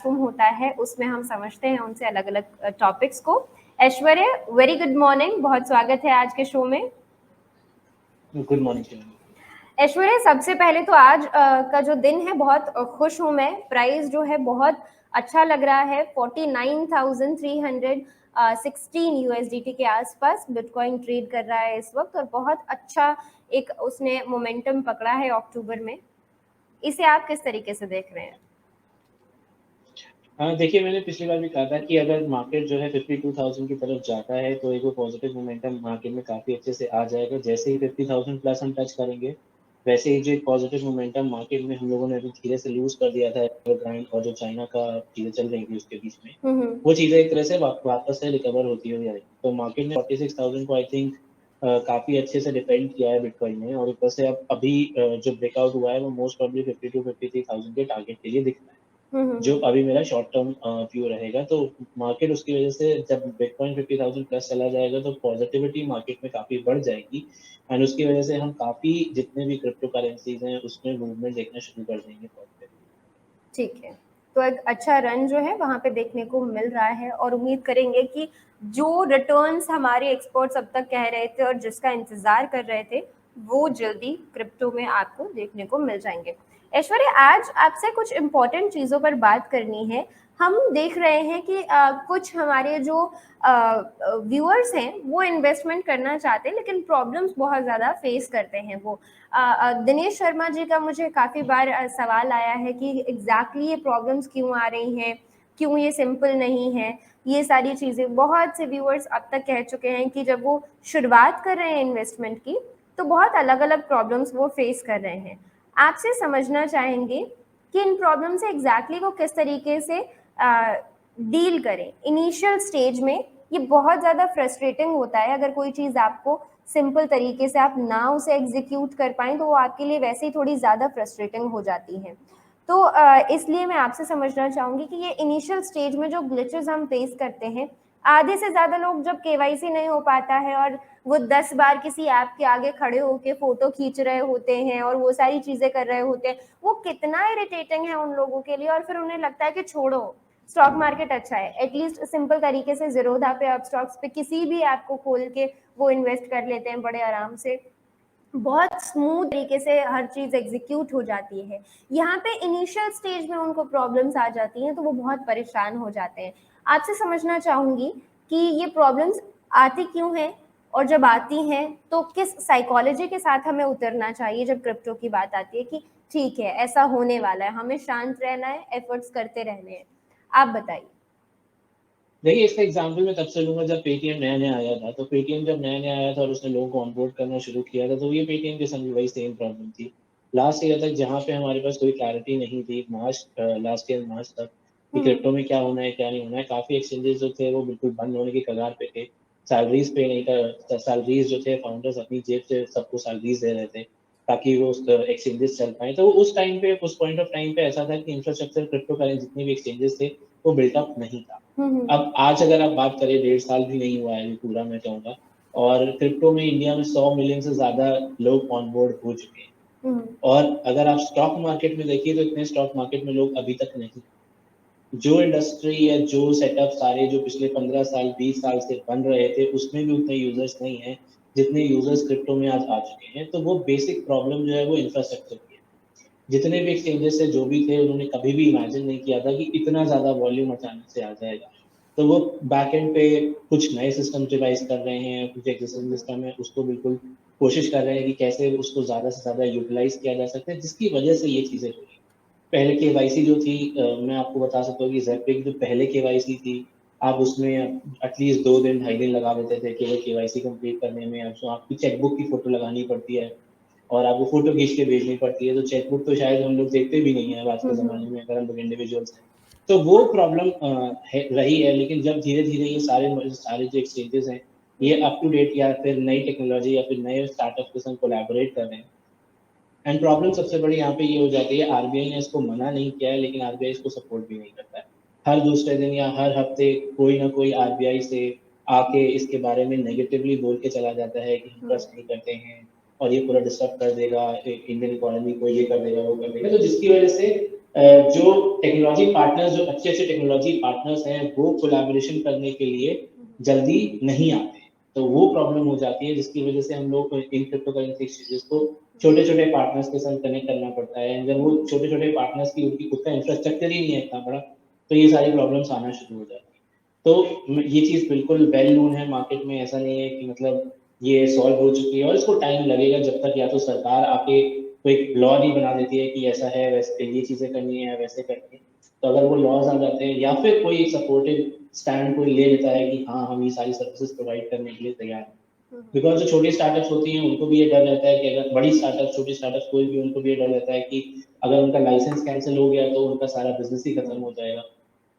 होता है उसमें हम समझते हैं उनसे अलग अलग टॉपिक्स को। ऐश्वर्य, वेरी गुड मॉर्निंग, बहुत स्वागत है आज के शो में। Good morning. ऐश्वर्य, सबसे पहले तो आज का जो दिन है बहुत खुश हूँ मैं। प्राइस जो है बहुत अच्छा लग रहा है, 49,316 यूएसडीटी के आसपास बिटकॉइन ट्रेड कर रहा है इस वक्त, और बहुत अच्छा एक उसने मोमेंटम पकड़ा है अक्टूबर में। इसे आप किस तरीके से देख रहे हैं? देखिए, मैंने पिछली बार भी कहा था कि अगर मार्केट जो है 52,000 की तरफ जाता है तो एक वो पॉजिटिव मोमेंटम मार्केट में काफ़ी अच्छे से आ जाएगा। जैसे ही 50,000 प्लस हम टच करेंगे, वैसे ही जो एक पॉजिटिव मोमेंटम मार्केट में हम लोगों ने अभी धीरे से लूज़ कर दिया था एवरग्रांड और जो चाइना का चीज़ें चल रही थी उसके बीच में, वो चीज़ें एक तरह से वापस से रिकवर होती हुई आई। तो मार्केट ने 46,000 को आई थिंक काफ़ी अच्छे से डिफेंड किया है बिटकॉइन ने, और ऊपर से अब अभी जो ब्रेकआउट हुआ है वो मोस्ट प्रोबेबली 52-53,000 के टारगेट के लिए दिख रहा है, जो अभी मेरा शॉर्ट टर्म व्यू रहेगा। तो मार्केट उसकी वजह से जब बिटकॉइन 50,000 प्लस चला जाएगा तो पॉजिटिविटी मार्केट में काफ़ी बढ़ जाएगी, एंड उसकी वजह से हम काफ़ी जितने भी क्रिप्टो करेंसीज हैं उसमें मूवमेंट देखना शुरू कर देंगे पॉजिटिव। ठीक है, तो एक अच्छा रन जो है वहाँ पे देखने को मिल रहा है, और उम्मीद करेंगे कि जो रिटर्न्स हमारे एक्सपर्ट्स अब तक कह रहे थे और जिसका इंतजार कर रहे थे वो जल्दी क्रिप्टो में आपको देखने को मिल जाएंगे। ऐश्वर्य, आज आपसे कुछ इम्पोर्टेंट चीज़ों पर बात करनी है। हम देख रहे हैं कि कुछ हमारे जो व्यूअर्स हैं वो इन्वेस्टमेंट करना चाहते हैं, लेकिन प्रॉब्लम्स बहुत ज़्यादा फेस करते हैं वो। दिनेश शर्मा जी का मुझे काफ़ी बार सवाल आया है कि एग्जैक्टली ये प्रॉब्लम्स क्यों आ रही हैं, क्यों ये सिंपल नहीं है। ये सारी चीज़ें बहुत से व्यूअर्स अब तक कह चुके हैं कि जब वो शुरुआत कर रहे हैं इन्वेस्टमेंट की तो बहुत अलग अलग प्रॉब्लम्स वो फेस कर रहे हैं। आपसे समझना चाहेंगे कि इन प्रॉब्लम से एग्जैक्टली वो किस तरीके से डील करें इनिशियल स्टेज में। ये बहुत ज़्यादा फ्रस्ट्रेटिंग होता है अगर कोई चीज़ आपको सिंपल तरीके से आप ना उसे एग्जीक्यूट कर पाएँ तो वो आपके लिए वैसे ही थोड़ी ज़्यादा फ्रस्ट्रेटिंग हो जाती है। तो इसलिए मैं आपसे समझना चाहूँगी कि ये इनिशियल स्टेज में जो ग्लिचेस हम फेस करते हैं, आधे से ज़्यादा लोग जब केवाईसी नहीं हो पाता है और वो 10 बार किसी ऐप के आगे खड़े होके फ़ोटो खींच रहे होते हैं और वो सारी चीज़ें कर रहे होते हैं, वो कितना इरिटेटिंग है उन लोगों के लिए, और फिर उन्हें लगता है कि छोड़ो, स्टॉक मार्केट अच्छा है, एटलीस्ट सिंपल तरीके से ज़ीरोधा पे, अप स्टॉक्स पे, किसी भी ऐप को खोल के वो इन्वेस्ट कर लेते हैं बड़े आराम से। बहुत स्मूथ तरीके से हर चीज़ एग्जीक्यूट हो जाती है। यहाँ पे इनिशियल स्टेज में उनको प्रॉब्लम्स आ जाती हैं तो वो बहुत परेशान हो जाते हैं। आपसे समझना चाहूँगी कि ये प्रॉब्लम्स आती क्यों हैं, और जब आती हैं तो किस साइकोलॉजी के साथ हमें उतरना चाहिए जब क्रिप्टो की बात आती है कि ठीक है ऐसा होने वाला है, हमें शांत रहना है, एफर्ट्स करते रहने हैं। आप बताइए। देखिए, इसका एग्जांपल मैं तब से लूंगा जब पेटीएम नया नया आया था। तो पेटीएम जब नया नया आया था और उसने लोगों को ऑनबोर्ड करना शुरू किया था, तो ये पेटीएम के संग भी वही सेम प्रॉब्लम थी। लास्ट ईयर तक जहाँ पे हमारे पास कोई क्लैरिटी नहीं थी, लास्ट ईयर मार्च तक, कि क्रिप्टो में क्या होना है क्या नहीं होना है, काफी एक्सचेंजेस जो थे वो बिल्कुल बंद होने की कगार पे थे। सैलरीज पे नहीं था, सैलरीज जो थे फाउंडर्स अपनी जेब से सबको सैलरीज दे रहे थे ताकि वो एक्सचेंजेस चल पाए। तो उस टाइम पे, उस पॉइंट ऑफ टाइम पे ऐसा था कि इंफ्रास्ट्रक्चर क्रिप्टो करेंसी जितने भी एक्सचेंजेस थे वो बिल्टअप नहीं था। अब आज अगर आप बात करें, 1.5 साल भी नहीं हुआ है अभी पूरा, मैं कहूँगा, और क्रिप्टो में इंडिया में 100 मिलियन से ज्यादा लोग ऑनबोर्ड हो चुके हैं। और अगर आप स्टॉक मार्केट में देखिए तो इतने स्टॉक मार्केट में लोग अभी तक नहीं। जो इंडस्ट्री या जो सेटअप सारे जो पिछले 15 साल 20 साल से बन रहे थे उसमें भी उतने यूजर्स नहीं है जितने यूजर्स क्रिप्टो में आज आ चुके हैं। तो वो बेसिक प्रॉब्लम जो है वो इंफ्रास्ट्रक्चर की है। जितने भी एक्सचेंजेस से जो भी थे उन्होंने कभी भी इमेजिन नहीं किया था कि इतना ज्यादा वॉल्यूम अचानक से आ जाएगा। तो वो बैक एंड पे कुछ नए सिस्टम डिवाइस कर रहे हैं, कुछ एग्जिस्टिंग सिस्टम है उसको बिल्कुल कोशिश कर रहे हैं कि कैसे उसको ज्यादा से ज्यादा यूटिलाइज किया जा सकता है, जिसकी वजह से ये चीजें हो रही। पहले केवाईसी जो थी, मैं आपको बता सकता हूँ कि ज़ेपिक जो पहले केवाईसी थी, आप उसमें एटलीस्ट 2 दिन 2.5 दिन लगा देते थे केवल केवाईसी कंप्लीट करने में। अब तो आपकी चेकबुक की फोटो लगानी पड़ती है और आपको फोटो खींच के भेजनी पड़ती है। तो चेकबुक तो शायद हम लोग देखते भी नहीं है अब आज के ज़माने में, अगर हम लोग इंडिविजुअल्स हैं। तो वो प्रॉब्लम रही है। लेकिन जब धीरे धीरे ये सारे सारे जो एक्सचेंजेस हैं ये अप टू डेट या फिर नई टेक्नोलॉजी या फिर नए स्टार्टअप के संग कोलैबोरेट कर रहे हैं, एंड प्रॉब्लम सबसे बड़ी यहाँ पे ये हो जाती है, आरबीआई ने इसको मना नहीं किया है लेकिन आरबीआई इसको सपोर्ट भी नहीं करता है। हर दूसरे दिन या हर हफ्ते कोई ना कोई आरबीआई से आके इसके बारे में नेगेटिवली बोल के चला जाता है कि हम ट्रस्ट नहीं करते हैं और ये पूरा डिस्टर्ब कर देगा इंडियन इकोनॉमी को, ये कर देगा वो कर देगा। तो जिसकी वजह से जो टेक्नोलॉजी पार्टनर्स, जो अच्छे टेक्नोलॉजी पार्टनर्स हैं, वो कोलैबोरेशन करने के लिए जल्दी नहीं आते, तो वो प्रॉब्लम हो जाती है, जिसकी वजह से हम लोग इन क्रिप्टो करेंसी एक्सचेंजेस को छोटे-छोटे पार्टनर्स के साथ कनेक्ट करना पड़ता है। जब वो छोटे-छोटे पार्टनर्स की उनकी खुद का इंफ्रास्ट्रक्चर ही नहीं है इतना बड़ा, तो ये सारी प्रॉब्लम्स आना शुरू हो जाती है। तो ये चीज़ बिल्कुल वेल नोन है मार्केट में, ऐसा नहीं है कि मतलब ये सॉल्व हो चुकी है, और इसको टाइम लगेगा जब तक या तो सरकार आके कोई लॉ नहीं बना देती है कि ऐसा है, वैसे ये चीज़ें करनी है, वैसे करनी है। तो अगर वो लॉज आ जाते हैं या फिर कोई सपोर्टिव स्टैंड कोई ले लेता है कि हाँ, हम ये सारी सर्विसेज प्रोवाइड करने के लिए तैयार हैं। बिकॉज़ जो छोटी स्टार्टअप्स होती हैं, उनको भी ये डर रहता है कि अगर बड़ी स्टार्टअप्स, छोटी स्टार्टअप्स कोई भी, उनको भी ये डर रहता है कि अगर उनका लाइसेंस कैंसल हो गया तो उनका सारा बिज़नेस ही खत्म हो जाएगा।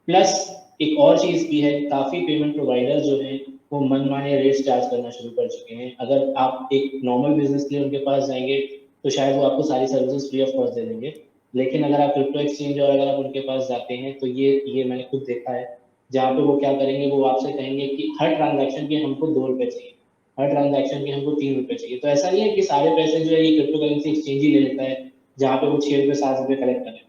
प्लस एक और चीज़ भी है, काफ़ी पेमेंट प्रोवाइडर्स जो हैं, वो मनमाने रेट्स चार्ज करना शुरू कर चुके हैं। अगर आप एक नॉर्मल बिज़नेस के लिए उनके पास जाएँगे, तो शायद वो आपको सारी सर्विसेज़ फ्री ऑफ कॉस्ट दे देंगे। लेकिन अगर आप क्रिप्टो एक्सचेंज और अगर आप उनके पास जाते हैं, तो ये मैंने खुद देखा है, जहाँ पे वो क्या करेंगे, वो आपसे कहेंगे कि हर ट्रांज़ैक्शन के हमको ₹2 चाहिए, हर ट्रांज़ैक्शन के हमको ₹3 चाहिए। तो ऐसा नहीं है कि सारे पैसे जो है ये क्रिप्टो करेंसी एक्सचेंज ही ले लेता है, जहाँ पे वो ₹6 ₹7 कलेक्ट करें।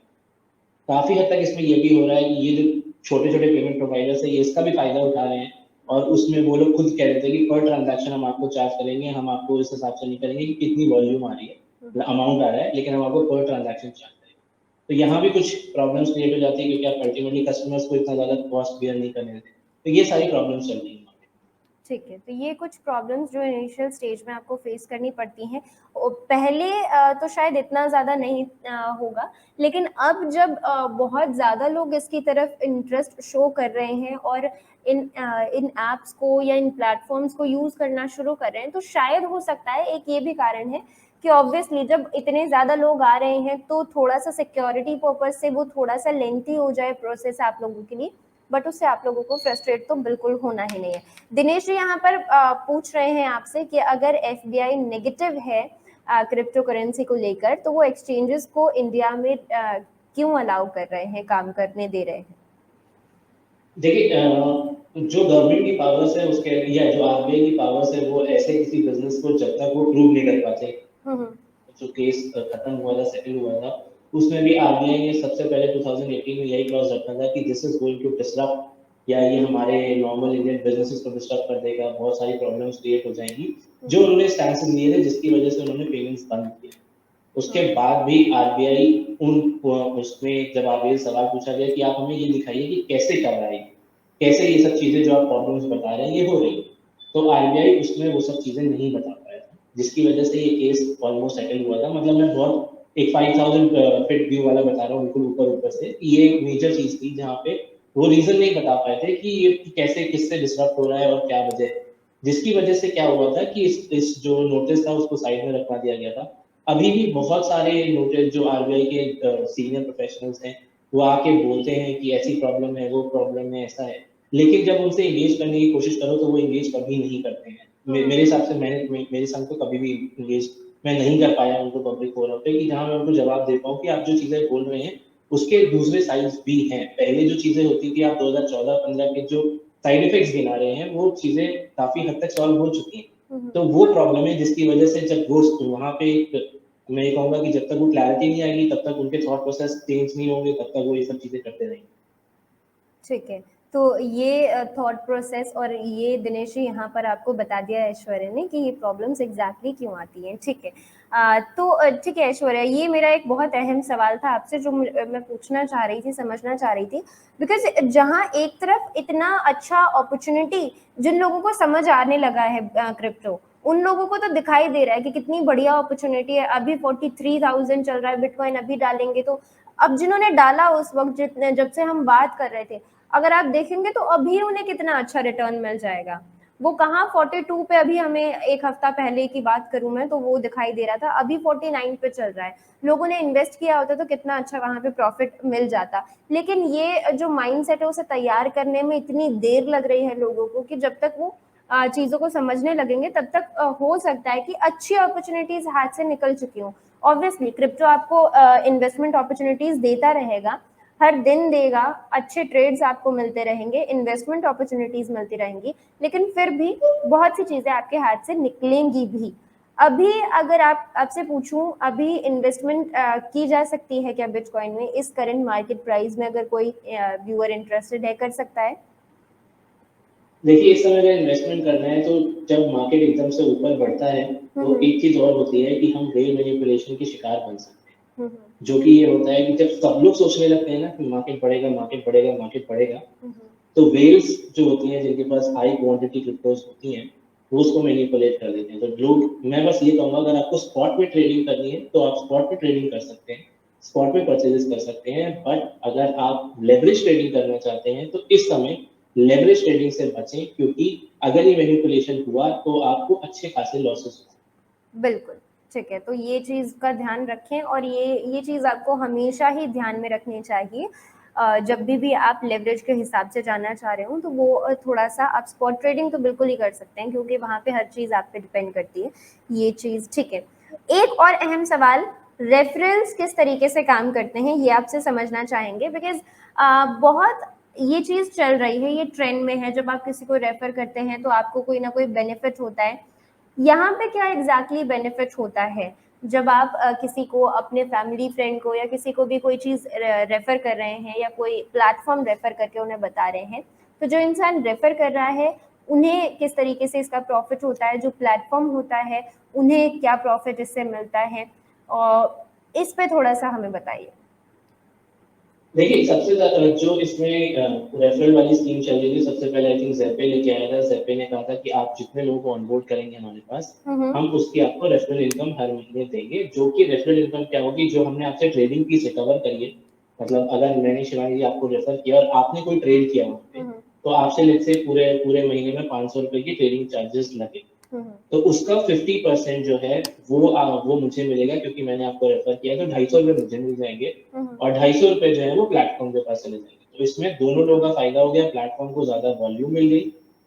काफ़ी हद तक इसमें ये भी हो रहा है कि ये जो छोटे-छोटे पेमेंट प्रोवाइडर्स हैं, ये इसका भी फ़ायदा उठा रहे हैं, और उसमें वो लोग खुद कह देते हैं कि पर ट्रांज़ैक्शन हम आपको चार्ज करेंगे, हम आपको इस हिसाब से नहीं करेंगे कि कितनी वॉल्यूम आ रही है, मतलब अमाउंट आ रहा है, लेकिन हम आपको पर ट्रांज़ैक्शन चार्ज करेंगे। तो यहाँ भी कुछ प्रॉब्लम्स क्रिएट हो जाती है, क्योंकि आप अल्टीमेटली कस्टमर्स को इतना ज़्यादा कॉस्ट बियर नहीं करने देते। तो ये सारी प्रॉब्लम्स चल रही हैं। ठीक है, तो ये कुछ प्रॉब्लम्स जो इनिशियल स्टेज में आपको फेस करनी पड़ती हैं। पहले तो शायद इतना ज़्यादा नहीं होगा, लेकिन अब जब बहुत ज़्यादा लोग इसकी तरफ इंटरेस्ट शो कर रहे हैं और इन ऐप्स को या इन प्लेटफ़ॉर्म्स को यूज़ करना शुरू कर रहे हैं, तो शायद हो सकता है एक ये भी कारण है कि ऑब्वियसली जब इतने ज़्यादा लोग आ रहे हैं, तो थोड़ा-सा सिक्योरिटी पर्पज़ से वो थोड़ा-सा लेंथी हो जाए प्रोसेस आप लोगों के लिए, बट उससे आप लोगों को फ्रस्ट्रेट तो बिल्कुल होना ही नहीं है। दिनेश जी यहाँ पर पूछ रहे हैं आपसे कि अगर एफबीआई नेगेटिव है क्रिप्टो करेंसी को लेकर, तो वो एक्सचेंजेस को इंडिया में क्यों अलाउ कर रहे हैं, काम करने दे रहे हैं? देखिए, जो गवर्नमेंट की पावर्स है उसके, या जो आरबीआई की पावर्स है, वो ऐसे किसी बिजनेस को जब तक वो प्रूव नहीं कर पाते, जो केस खत्म हुआ था, सेटल हुआ था, उसमें भी आरबीआई ने सबसे पहले 2018 में यही क्लॉज रखा था कि this is going to disrupt, या ये हमारे नॉर्मल इंडियन बिजनेसेस को डिस्टर्ब कर देगा, बहुत सारी प्रॉब्लम्स क्रिएट हो जाएंगी, जो उन्होंने स्टैंड लिए थे, जिसकी वजह से उन्होंने पेमेंट्स बंद किए। उसके बाद भी आरबीआई उसमें जब आरबीआई सवाल पूछा गया कि आप हमें ये दिखाइए कि कैसे कर रहा है, कैसे ये सब चीजें जो आप प्रॉब्लम्स बता रहे हैं ये हो रही है, तो आरबीआई उसमें वो सब चीजें नहीं बता पाया था, जिसकी वजह से ये केस ऑलमोस्ट सेटल हुआ था। मतलब मैं बहुत एक 5000 फीट व्यू वाला बता रहा हूँ, बिल्कुल ऊपर ऊपर से, ये एक मेजर चीज थी जहाँ पे वो रीजन नहीं बता पाए थे कि ये कैसे, किससे डिस्टर्ब हो रहा है और क्या वजह है, जिसकी वजह से क्या हुआ था कि इस जो नोटिस था उसको साइड में रखवा दिया गया था। अभी भी बहुत सारे नोटिस जो आरबीआई के सीनियर प्रोफेशनल्स हैं, वो आके बोलते हैं कि ऐसी प्रॉब्लम है, वो प्रॉब्लम है, ऐसा है, लेकिन जब उनसे एंगेज करने की कोशिश करो तो वो एंगेज कभी नहीं करते हैं। मेरे हिसाब से मेरे संग तो कभी भी एंगेज मैं नहीं कर पाया उनको पब्लिक फोरम पे, कि जहाँ मैं उनको जवाब दे पाऊँ कि आप जो चीजें बोल रहे हैं उसके दूसरे साइड्स भी हैं। पहले जो चीजें होती थी, आप 2014-15 के जो साइड इफेक्ट्स गिना रहे हैं, वो चीजें काफी हद तक सॉल्व हो चुकी हैं। तो वो प्रॉब्लम है जिसकी वजह से जब वो वहाँ पे मैं ये कहूँगा कि जब तक वो क्लैरिटी नहीं आएगी, तब तक उनके थॉट प्रोसेस चेंज नहीं होंगे, तब तक वो ये सब चीजें करते रहेंगे। ठीक है, तो ये थॉट प्रोसेस और ये दिनेश जी यहाँ पर आपको बता दिया ऐश्वर्या ने कि ये प्रॉब्लम्स एग्जैक्टली क्यों आती हैं। ठीक है, तो ठीक है ऐश्वर्या, ये मेरा एक बहुत अहम सवाल था आपसे जो मैं पूछना चाह रही थी, समझना चाह रही थी, बिकॉज जहाँ एक तरफ इतना अच्छा अपॉर्चुनिटी जिन लोगों को समझ आने लगा है क्रिप्टो, उन लोगों को तो दिखाई दे रहा है कि कितनी बढ़िया अपॉर्चुनिटी है। अभी 43,000 चल रहा है बिटकॉइन, अभी डालेंगे तो अब जिन्होंने डाला उस वक्त, जितने जब से हम बात कर रहे थे, अगर आप देखेंगे तो अभी उन्हें कितना अच्छा रिटर्न मिल जाएगा। वो कहाँ 42 पे, अभी हमें एक हफ्ता पहले की बात करूं मैं तो वो दिखाई दे रहा था, अभी 49 पे चल रहा है। लोगों ने इन्वेस्ट किया होता तो कितना अच्छा वहां पे प्रॉफिट मिल जाता। लेकिन ये जो माइंडसेट है उसे तैयार करने में इतनी देर लग रही है लोगों को कि जब तक वो चीजों को समझने लगेंगे तब तक हो सकता है कि अच्छी अपॉर्चुनिटीज हाथ से निकल चुकी हूँ। ऑब्वियसली क्रिप्टो आपको इन्वेस्टमेंट अपॉर्चुनिटीज देता रहेगा, हर दिन देगा, अच्छे ट्रेड्स आपको मिलते रहेंगे, इन्वेस्टमेंट अपॉर्चुनिटीज मिलती रहेंगी, लेकिन फिर भी बहुत सी चीजें आपके हाथ से निकलेंगी भी। अभी अगर आपसे पूछूं, अभी इन्वेस्टमेंट की जा सकती है क्या बिटकॉइन में इस करंट मार्केट प्राइस में? अगर कोई व्यूअर इंटरेस्टेड है, कर सकता है? देखिए, इस समय अगर इन्वेस्टमेंट करना है तो जब मार्केट एकदम से ऊपर बढ़ता है तो एक चीज और होती है कि हम वेल मैनिपुलेशन के शिकार बन सकते हैं। जो कि ये होता है कि जब सब लोग सोचने लगते हैं ना कि मार्केट बढ़ेगा, मार्केट बढ़ेगा, मार्केट बढ़ेगा, तो वेल्स जो होती हैं जिनके पास हाई क्वांटिटी क्रिप्टोज होती हैं, वो उसको मैनिपुलेट कर देते हैं। तो लोग, मैं बस ये कहूंगा, अगर आपको स्पॉट में ट्रेडिंग करनी है तो आप स्पॉट में ट्रेडिंग कर सकते हैं, स्पॉट में परचेजेस कर सकते हैं। बट अगर आप लेवरेज ट्रेडिंग करना चाहते हैं तो इस समय लेवरेज ट्रेडिंग से बचें, क्योंकि अगर ये मैनिपुलेशन हुआ तो आपको अच्छे खासे लॉसेस हो। बिल्कुल, ठीक है। तो ये चीज़ का ध्यान रखें, और ये चीज़ आपको हमेशा ही ध्यान में रखनी चाहिए जब भी आप लेवरेज के हिसाब से जाना चाह रहे हो, तो वो थोड़ा-सा आप स्पॉट ट्रेडिंग तो बिल्कुल ही कर सकते हैं, क्योंकि वहाँ पे हर चीज़ आप पे डिपेंड करती है। ये चीज़ ठीक है। एक और अहम सवाल, रेफरल्स किस तरीके से काम करते हैं, ये आपसे समझना चाहेंगे, बिकॉज़ बहुत ये चीज़ चल रही है, ये ट्रेंड में है। जब आप किसी को रेफर करते हैं तो आपको कोई ना कोई बेनिफिट होता है। यहाँ पे क्या एग्जैक्टली बेनिफिट होता है जब आप किसी को, अपने फैमिली फ्रेंड को या किसी को भी कोई चीज़ रेफर कर रहे हैं, या कोई प्लेटफॉर्म रेफर करके उन्हें बता रहे हैं, तो जो इंसान रेफर कर रहा है उन्हें किस तरीके से इसका प्रॉफिट होता है, जो प्लेटफॉर्म होता है उन्हें क्या प्रॉफिट इससे मिलता है, और इस पे थोड़ा सा हमें बताइए। देखिए, सबसे ज़्यादा जो इसमें रेफरल वाली स्कीम चल रही थी, सबसे पहले आई थिंक ज़ेपे लेके आया था। ज़ेपे ने कहा था कि आप जितने लोगों को ऑनबोर्ड करेंगे हमारे पास, हम उसकी आपको रेफरल इनकम हर महीने देंगे। जो कि रेफरल इनकम क्या होगी, जो हमने आपसे ट्रेडिंग फीस रिकवर करी है, मतलब अगर मैंने, शिवानी जी, आपको रेफर किया और आपने कोई ट्रेड किया वहाँ पे, तो आपसे लेट्स से पूरे पूरे महीने में 500 रुपए की ट्रेडिंग चार्जेस लगे, तो उसका 50% जो है वो मुझे मिलेगा, क्योंकि मैंने आपको रेफर किया। तो 250 रुपए मुझे मिल जाएंगे और 250 रुपए जो है वो प्लेटफॉर्म के पास चले जाएंगे। तो इसमें दोनों लोगों का फायदा हो गया। प्लेटफॉर्म को ज्यादा वॉल्यूम मिल गई,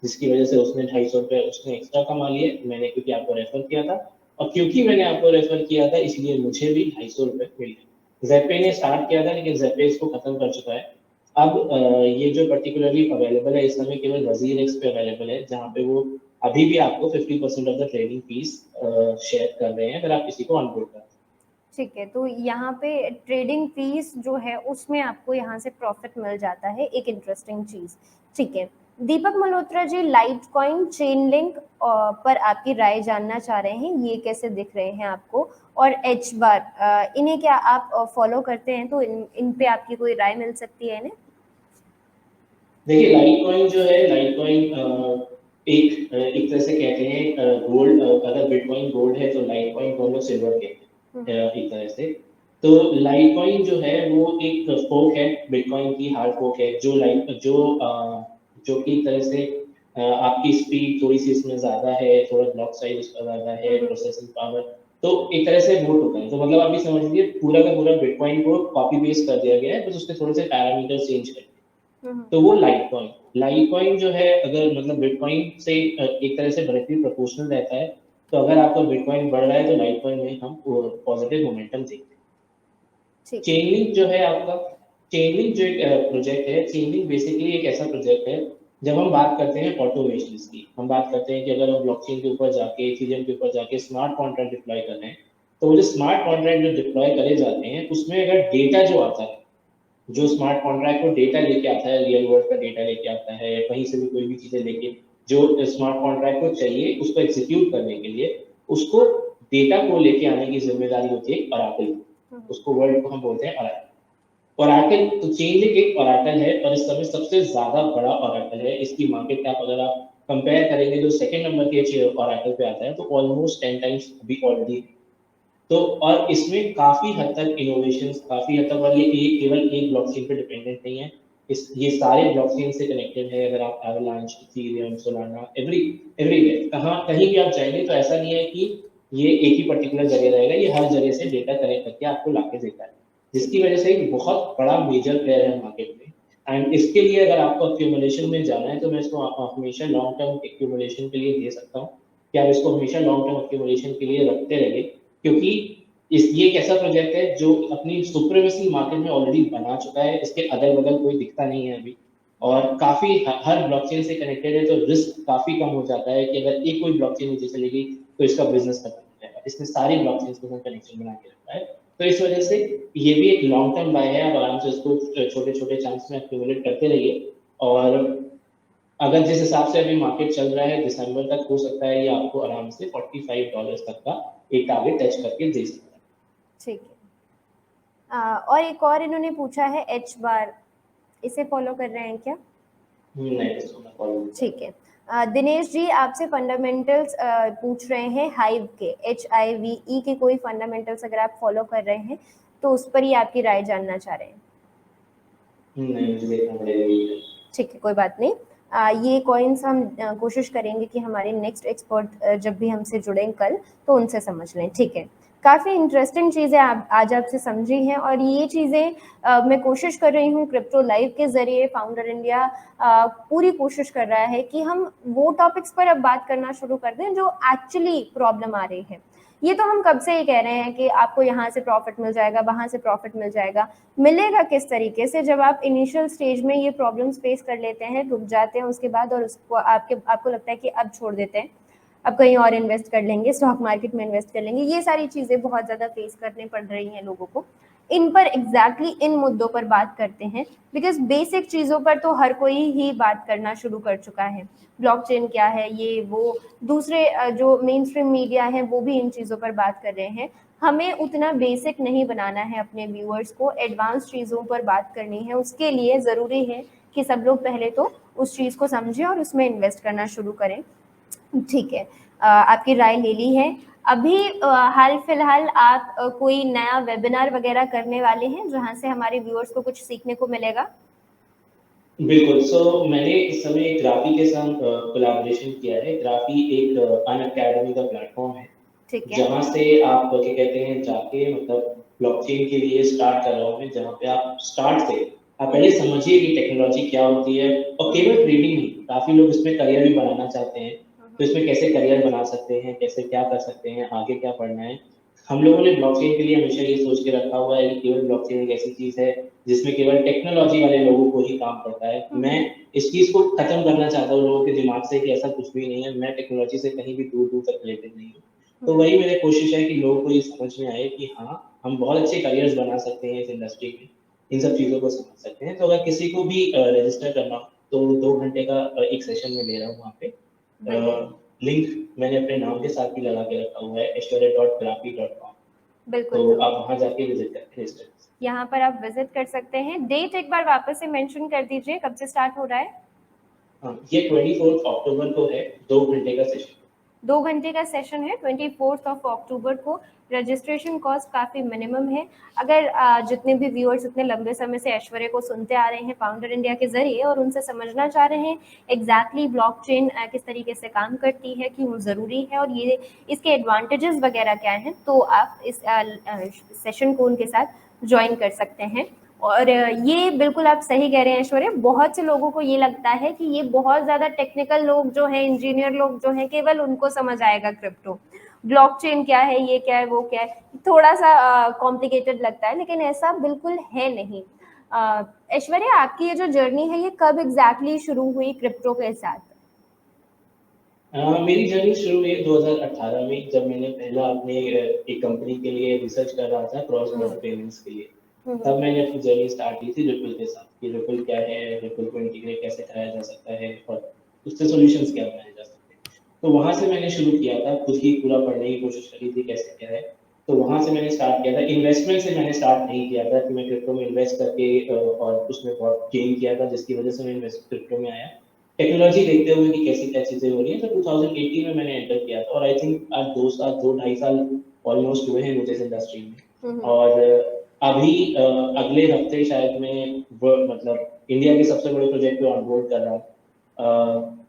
जिसकी वजह से उसने 250 रुपए उसने एक्स्ट्रा कमा लिए, मैंने क्योंकि आपको रेफर किया था, और क्योंकि मैंने आपको रेफर किया था इसलिए मुझे भी 250 रुपए मिल गए। जेपे ने स्टार्ट किया था, लेकिन जेपे इसको खत्म कर चुका है। अब ये जो पर्टिकुलरली अवेलेबल है इस समय केवल वजीर एक्स पे अवेलेबल है, जहाँ पे वो अभी भी आपको 50% of the trading fees share कर रहे हैं अगर आप किसी को ऑनबोर्ड करते हैं। ठीक है, तो यहाँ पे ट्रेडिंग फीस जो है उसमें आपको यहाँ से प्रॉफिट मिल जाता है, एक इंटरेस्टिंग चीज। ठीक है, दीपक Malhotra ji, light coin, chain link पर आपकी राय जानना चाह रहे हैं, ये कैसे दिख रहे हैं आपको? और एच बार, इन्हें क्या आप फॉलो करते हैं? तो इन पे आपकी कोई राय मिल सकती है इन्हें? देखिए, लाइट कॉइन जो है, लाइट कॉइन एक तरह से कहते हैं गोल्ड, अगर बिटकॉइन गोल्ड है तो लाइट कॉइन को हम लोग सिल्वर कहते हैं एक तरह से। तो लाइट कॉइन जो है वो एक फोक है, बिटकॉइन की हार्ड फोक है, जो कि एक तरह से आपकी स्पीड थोड़ी सी इसमें ज्यादा है, थोड़ा ब्लॉक साइज उसका ज्यादा है, प्रोसेसिंग पावर, तो एक तरह से वो टोकन है। तो मतलब आप ये समझ लीजिए पूरा का पूरा बिटकॉइन को कॉपी पेस्ट कर दिया गया है, बस उसके थोड़े से पैरामीटर चेंज कर, तो वो लाइट कॉइन जो है, अगर मतलब बिटकॉइन से एक तरह से डायरेक्टली प्रोपोर्शनल रहता है। तो अगर आपका बिटकॉइन बढ़ रहा है तो लाइट कॉइन में हम पॉजिटिव मोमेंटम देखते हैं। चेनलिंक जो है आपका, चेनलिंक जो एक प्रोजेक्ट है, चेनलिंक बेसिकली एक ऐसा प्रोजेक्ट है, जब हम बात करते हैं ऑटोमेशन की, हम बात करते हैं कि अगर हम ब्लॉकचेन के ऊपर जाके, इथेरियम के ऊपर जाके स्मार्ट कॉन्ट्रैक्ट डिप्लॉय कर रहे हैं, तो वो जो स्मार्ट कॉन्ट्रैक्ट जो डिप्लॉय करे जाते हैं उसमें अगर डेटा जो आता है, जो स्मार्ट कॉन्ट्रैक्ट को डेटा लेके आता है, रियल वर्ल्ड का डेटा लेके आता है, कहीं से भी कोई भी चीजें लेके, जो स्मार्ट कॉन्ट्रैक्ट को चाहिए उसको एग्जीक्यूट करने के लिए, उसको डेटा को लेके आने की जिम्मेदारी होती है ऑरेकल की। उसको वर्ल्ड को हम बोलते हैं ऑरेकल। ऑरेकल तो चेनलिंक एक ऑरेकल है, और इस समय सबसे ज्यादा बड़ा ऑरेकल है। इसकी मार्केट कैप अगर आप कंपेयर करेंगे जो सेकंड नंबर के ऑरेकल पे आता है, तो ऑलमोस्ट 10 टाइम्स अभी ऑलरेडी। तो और इसमें काफी हद तक इनोवेशन, काफी हद तक, और ये केवल एक ब्लॉकचेन पे डिपेंडेंट नहीं है, ये सारे ब्लॉकचेन से कनेक्टेड है। अगर आप एवलांच, इथेरियम, सोलाना, एवरीवेयर, कहीं भी आप जाएंगे तो ऐसा नहीं है कि ये एक ही पर्टिकुलर जगह रहेगा, ये हर जगह से डेटा कलेक्ट करके आपको लाके देता है, जिसकी वजह से एक बहुत बड़ा मेजर प्लेयर है मार्केट में। एंड इसके लिए अगर आपको एक्यूमुलेशन में जाना है तो मैं इसको हमेशा लॉन्ग टर्म एक्यूमुलेशन के लिए दे सकता हूँ कि आप इसको हमेशा लॉन्ग टर्म एक्यूमुलेशन के लिए रखते रहिए, क्योंकि ये एक ऐसा प्रोजेक्ट है जो अपनी सुप्रीमेसी मार्केट में ऑलरेडी बना चुका है, इसके अगल बगल कोई दिखता नहीं है अभी, और काफी हर ब्लॉकचेन से कनेक्टेड है, तो रिस्क काफी कम हो जाता है कि अगर एक कोई ब्लॉकचेन नीचे चली गई तो इसका बिजनेस खत्म हो इसने सारी ब्लॉकचेन्स के साथ कनेक्शन बना के रखा है। तो इस वजह से ये भी एक लॉन्ग टर्म बाय है, आप आराम से इसको छोटे-छोटे चंक्स में एक्यूमुलेट करते रहिए, और अगर जिस हिसाब से अभी मार्केट चल रहा है दिसंबर तक हो सकता है ये आपको आराम से $45 तक का एक टारगेट टच करके दे सकता है। ठीक है। और एक और इन्होंने पूछा है एच बार, इसे फॉलो कर रहे हैं क्या? नहीं, इसको मैं फॉलो नहीं कर रहा। ठीक है। दिनेश जी आपसे फंडामेंटल्स पूछ रहे हैं हाइव के, HIVE के कोई फंडामेंटल्स अगर आप फॉलो कर रहे हैं तो उस पर ही आपकी राय जानना चाह रहे हैं। नहीं, मुझे देखना पड़ेगा ये। ठीक है, कोई बात नहीं। ये कॉइन्स हम कोशिश करेंगे कि हमारे नेक्स्ट एक्सपर्ट जब भी हमसे जुड़ें कल तो उनसे समझ लें। ठीक है, काफ़ी इंटरेस्टिंग चीज़ें आज आपसे समझी हैं, और ये चीज़ें मैं कोशिश कर रही हूँ क्रिप्टो लाइव के ज़रिए। फाउंडर इंडिया पूरी कोशिश कर रहा है कि हम वो टॉपिक्स पर अब बात करना शुरू कर दें जो एक्चुअली प्रॉब्लम आ रही है। ये तो हम कब से ही कह रहे हैं कि आपको यहाँ से प्रॉफिट मिल जाएगा, वहाँ से प्रॉफिट मिल जाएगा। मिलेगा किस तरीके से? जब आप इनिशियल स्टेज में ये प्रॉब्लम्स फेस कर लेते हैं, रुक जाते हैं उसके बाद, और उसको आपको लगता है कि अब छोड़ देते हैं, अब कहीं और इन्वेस्ट कर लेंगे, स्टॉक मार्केट में इन्वेस्ट कर लेंगे। ये सारी चीज़ें बहुत ज़्यादा फेस करने पड़ रही हैं लोगों को। इन पर एग्जैक्टली इन मुद्दों पर बात करते हैं, बिकॉज बेसिक चीज़ों पर तो हर कोई ही बात करना शुरू कर चुका है। ब्लॉकचेन क्या है, ये वो, दूसरे जो मेन स्ट्रीम मीडिया है वो भी इन चीज़ों पर बात कर रहे हैं। हमें उतना बेसिक नहीं बनाना है अपने व्यूअर्स को, एडवांस चीज़ों पर बात करनी है। उसके लिए ज़रूरी है कि सब लोग पहले तो उस चीज़ को समझें और उसमें इन्वेस्ट करना शुरू करें। ठीक है, आपकी राय ले ली है। अभी हाल फिलहाल आप कोई नया वेबिनार वगैरह करने वाले हैं जहाँ से हमारे व्यूअर्स को कुछ सीखने को मिलेगा? बिल्कुल। मैंने इस समय ग्राफी के साथ कोलैबोरेशन किया है। ग्राफी एक अनअकैडमी का प्लेटफॉर्म है, ठीक है। जहाँ से आप क्या कहते हैं जाके मतलब ब्लॉकचेन के लिए स्टार्ट कर रहा हूँ मैं, जहाँ पे आप स्टार्ट से आप पहले समझिए कि टेक्नोलॉजी क्या होती है, और केवल ट्रेडिंग नहीं, काफ़ी लोग इसमें करियर भी बनाना चाहते हैं, तो इसमें कैसे करियर बना सकते हैं, कैसे क्या कर सकते हैं, आगे क्या पढ़ना है। हम लोगों ने ब्लॉकचेन के लिए हमेशा ये सोच के रखा हुआ है कि केवल ब्लॉकचेन एक ऐसी चीज़ है जिसमें केवल टेक्नोलॉजी वाले लोगों को ही काम पड़ता है। मैं इस चीज़ को खत्म करना चाहता हूँ लोगों के दिमाग से कि ऐसा कुछ भी नहीं है, मैं टेक्नोलॉजी से कहीं भी दूर-दूर तक रिलेटेड नहीं हूँ। तो वही मेरी कोशिश है कि लोगों को ये समझ में आए कि हाँ, हम बहुत अच्छे करियर्स बना सकते हैं इस इंडस्ट्री में, इन सब चीज़ों को समझ सकते हैं। तो अगर किसी को भी रजिस्टर करना हो, तो 2 घंटे का एक सेशन मैं ले रहा हूँ वहाँ पे। लिंक मैंने अपने नाम के साथ भी लगा के रखा हुआ है aishwarya.graphy.com, बिल्कुल, तो आप वहाँ जाके विज़िट करके रजिस्टर कर सकते हैं। यहाँ पर आप विजिट कर सकते हैं। डेट एक बार वापस से मेंशन कर दीजिए, कब से स्टार्ट हो रहा है? हाँ, ये 24 अक्टूबर को है, 2 घंटे का सेशन। 2 घंटे का सेशन है 24 अक्टूबर को। रजिस्ट्रेशन कॉस्ट काफ़ी मिनिमम है। अगर जितने भी व्यूअर्स इतने लंबे समय से ऐश्वर्या को सुनते आ रहे हैं फाउंडर इंडिया के ज़रिए, और उनसे समझना चाह रहे हैं एग्जैक्टली ब्लॉकचेन किस तरीके से काम करती है, क्यों ज़रूरी है, और ये इसके एडवांटेजेस वगैरह क्या हैं, तो आप इस सेशन को उनके साथ ज्वाइन कर सकते हैं। और ये बिल्कुल आप सही कह रहे हैं ऐश्वर्या, बहुत से लोगों को ये लगता है कि ये बहुत ज़्यादा टेक्निकल लोग जो हैं, इंजीनियर लोग जो हैं, केवल उनको समझ आएगा क्रिप्टो, ब्लॉकचेन क्या है, ये क्या है, वो क्या है, थोड़ा सा कॉम्प्लिकेटेड लगता है, लेकिन ऐसा बिल्कुल है नहीं। ऐश्वर्या, आपकी ये जो जर्नी है ये कब एग्जैक्टली शुरू हुई क्रिप्टो के साथ? मेरी जर्नी शुरू हुई 2018 में, जब मैंने पहला अपने एक कंपनी के लिए रिसर्च कर रहा था क्रॉस बॉर्डर पेमेंट्स के लिए। तब मैंने अपनी जर्नी स्टार्ट की थी रिपल के साथ कि रिपल क्या है, रिपल को इंटीग्रेट कैसे कराया जा सकता है और उससे सॉल्यूशंस क्या बनाए जा सकते हैं। तो वहाँ से मैंने शुरू किया था, खुद ही पूरा पढ़ने की कोशिश करी थी कैसे क्या है। तो वहाँ से मैंने स्टार्ट किया था। इन्वेस्टमेंट से मैंने स्टार्ट नहीं किया था कि मैं क्रिप्टो में इन्वेस्ट करके और उसमें बहुत गेन किया था, जिसकी वजह से मैं क्रिप्टो में आया। टेक्नोलॉजी देखते हुए कि कैसी क्या चीज़ें हो रही हैं, तो 2018 में मैंने एंटर किया था, और आई थिंक आज 2 साल 2 ढाई साल ऑलमोस्ट हुए हैं मुझे इस इंडस्ट्री में। और अभी अगले हफ्ते शायद मैं मतलब इंडिया के सबसे बड़े प्रोजेक्ट पे ऑनबोर्ड कर रहा हूँ।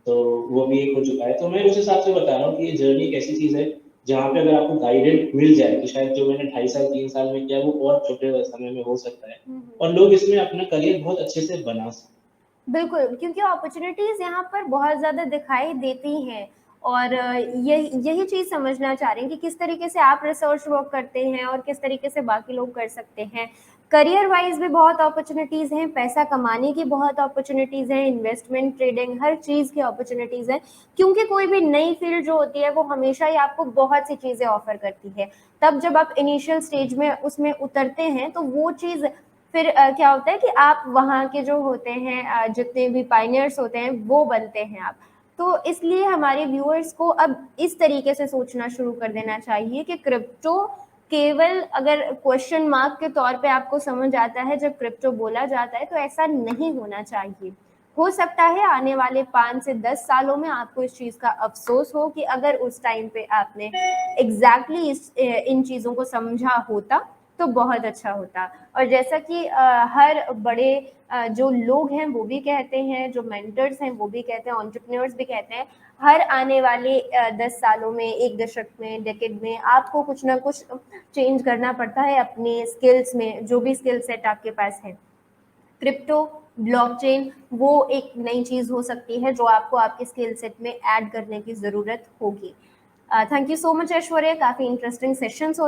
तो वो भी एक हो चुका है। तो मैं उस हिसाब से बता रहा हूँ कि ये जर्नी एक ऐसी चीज़ है जहाँ पे अगर आपको गाइडेड मिल जाए तो शायद जो मैंने 2.5 साल 3 साल में किया वो और छोटे समय में हो सकता है, और लोग इसमें अपना करियर बहुत अच्छे से बना सकते हैं। बिल्कुल, क्योंकि अपॉर्चुनिटीज़ यहाँ पर बहुत ज़्यादा दिखाई देती हैं, और यही चीज़ समझना चाह रहे हैं कि किस तरीके से आप रिसर्च वर्क करते हैं और किस तरीके से बाकी लोग कर सकते हैं। करियर वाइज भी बहुत अपॉर्चुनिटीज़ हैं, पैसा कमाने की बहुत अपॉर्चुनिटीज़ हैं, इन्वेस्टमेंट, ट्रेडिंग, हर चीज़ की अपॉर्चुनिटीज़ हैं, क्योंकि कोई भी नई फील्ड जो होती है वो हमेशा ही आपको बहुत सी चीज़ें ऑफर करती है। तब जब आप इनिशियल स्टेज में उसमें उतरते हैं तो वो चीज़ फिर क्या होता है कि आप वहाँ के जो होते हैं जितने भी पायनियर्स होते हैं वो बनते हैं आप। तो इसलिए हमारे व्यूअर्स को अब इस तरीके से सोचना शुरू कर देना चाहिए कि क्रिप्टो केवल अगर क्वेश्चन मार्क के तौर पे आपको समझ आता है जब क्रिप्टो बोला जाता है, तो ऐसा नहीं होना चाहिए। हो सकता है आने वाले 5 से 10 सालों में आपको इस चीज़ का अफ़सोस हो कि अगर उस टाइम पे आपने एग्ज़ैक्टली इन चीज़ों को समझा होता, तो बहुत अच्छा होता। और जैसा कि हर बड़े जो लोग हैं वो भी कहते हैं, जो मेंटर्स हैं वो भी कहते हैं, एंटरप्रेन्योर्स भी कहते हैं, हर आने वाले 10 सालों में, 1 दशक में, डेकेड में आपको कुछ ना कुछ चेंज करना पड़ता है अपने स्किल्स में, जो भी स्किल सेट आपके पास है। क्रिप्टो, ब्लॉकचेन वो एक नई चीज़ हो सकती है जो आपको आपके स्किल सेट में ऐड करने की ज़रूरत होगी। Thank you so much Aishwarya, काफ़ी इंटरेस्टिंग सेशंस